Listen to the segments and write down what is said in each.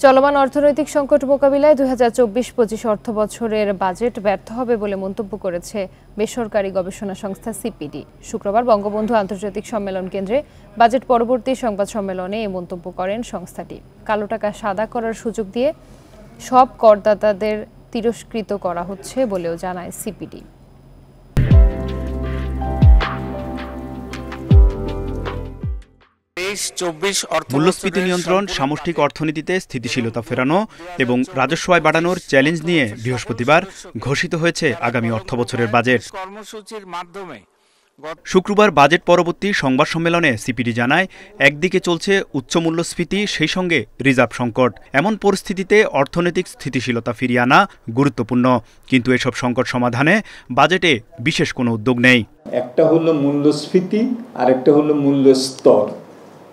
চলমান অর্থনৈতিক সংকট মোকাবিলায় 2024-25 অর্থবছরের বাজেট ব্যর্থ হবে বলে মন্তব্য করেছে বেসরকারি গবেষণা সংস্থা সিপিডি। শুক্রবার বঙ্গবন্ধু আন্তর্জাতিক সম্মেলন কেন্দ্রে বাজেট পরবর্তী সংবাদ সম্মেলনে এই মন্তব্য করেন সংস্থাটি। কালো টাকা সাদা করার সুযোগ দিয়ে সব করদাতাদের তিরস্কৃত করা হচ্ছে বলেও জানায় সিপিডি। মূল্যস্ফীতি নিয়ন্ত্রণ, সামষ্টিক অর্থনীতিতে স্থিতিশীলতা ফেরানো এবং রাজস্ব আয় বাড়ানোর চ্যালেঞ্জ নিয়ে বৃহস্পতিবার ঘোষিত হয়েছে আগামী অর্থবছরের বাজেট। শুক্রবার বাজেট পরবর্তী সংবাদ সম্মেলনে সিপিডি জানায়, একদিকে চলছে উচ্চ মূল্যস্ফীতি, সেই সঙ্গে রিজার্ভ সংকট। এমন পরিস্থিতিতে অর্থনৈতিক স্থিতিশীলতা ফিরিয়ে আনা গুরুত্বপূর্ণ, কিন্তু এসব সংকট সমাধানে বাজেটে বিশেষ কোনো উদ্যোগ নেই। একটা হলো মূল্যস্ফীতি আর একটা হলো মূল্যস্তর।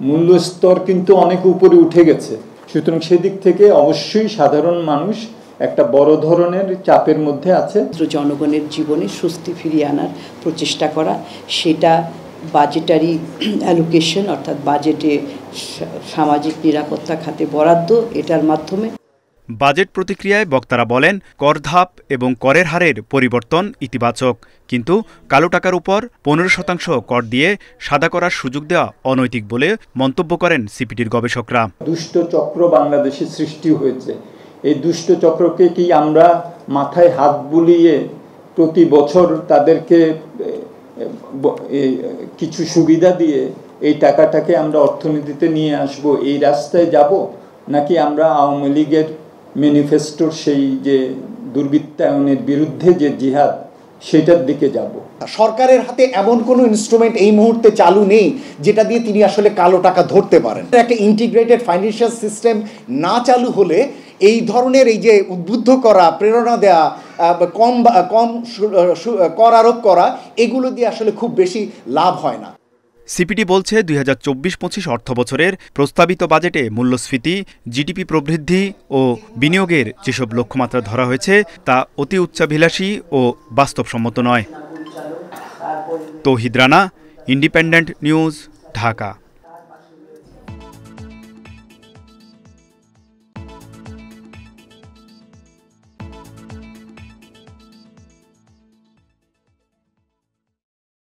মূল্যস্তর কিন্তু অনেক উপরে উঠে গেছে, সুতরাং সেদিক থেকে অবশ্যই সাধারণ মানুষ একটা বড় ধরনের চাপের মধ্যে আছে। জনগণের জীবনে স্বস্তি ফিরিয়ে আনার প্রচেষ্টা করা, সেটা বাজেটারি অ্যালোকেশন অর্থাৎ বাজেটে সামাজিক নিরাপত্তা খাতে বরাদ্দ, এটার মাধ্যমে। বাজেট প্রতিক্রিয়ায় বক্তারা বলেন, কর ধাপ এবং করের হারের পরিবর্তন ইতিবাচক, কিন্তু কালো টাকার উপর 15% কর দিয়ে সাদা করার সুযোগ দেওয়া অনৈতিক বলে মন্তব্য করেন সিপিডির গবেষকরা। দুষ্ট চক্র বাংলাদেশে সৃষ্টি হয়েছে। এই দুষ্ট চক্রকে কি আমরা মাথায় হাত বুলিয়ে প্রতি বছর তাদেরকে কিছু সুবিধা দিয়ে এই টাকাটাকে আমরা অর্থনীতিতে নিয়ে আসব, এই রাস্তায় যাব, নাকি আমরা আওয়ামী লীগের ম্যানিফেস্টোর সেই যে দুর্বৃত্তায়নের বিরুদ্ধে যে জিহাদ, সেটার দিকে যাব? সরকারের হাতে এমন কোনো ইনস্ট্রুমেন্ট এই মুহূর্তে চালু নেই যেটা দিয়ে তিনি আসলে কালো টাকা ধরতে পারেন। একটা ইন্টিগ্রেটেড ফাইন্যান্সিয়াল সিস্টেম না চালু হলে এই ধরনের এই যে উদ্বুদ্ধ করা, প্রেরণা দেওয়া, কম কর আরোপ করা, এগুলো দিয়ে আসলে খুব বেশি লাভ হয় না। সিপিডি বলছে, 2024-25 অর্থবছরের প্রস্তাবিত বাজেটে মূল্যস্ফীতি, জিডিপি প্রবৃদ্ধি ও বিনিয়োগের যেসব লক্ষ্যমাত্রা ধরা হয়েছে তা অতি উচ্চাভিলাষী ও বাস্তবসম্মত নয়। তৌহিদ রানা, ইন্ডিপেন্ডেন্ট নিউজ, ঢাকা।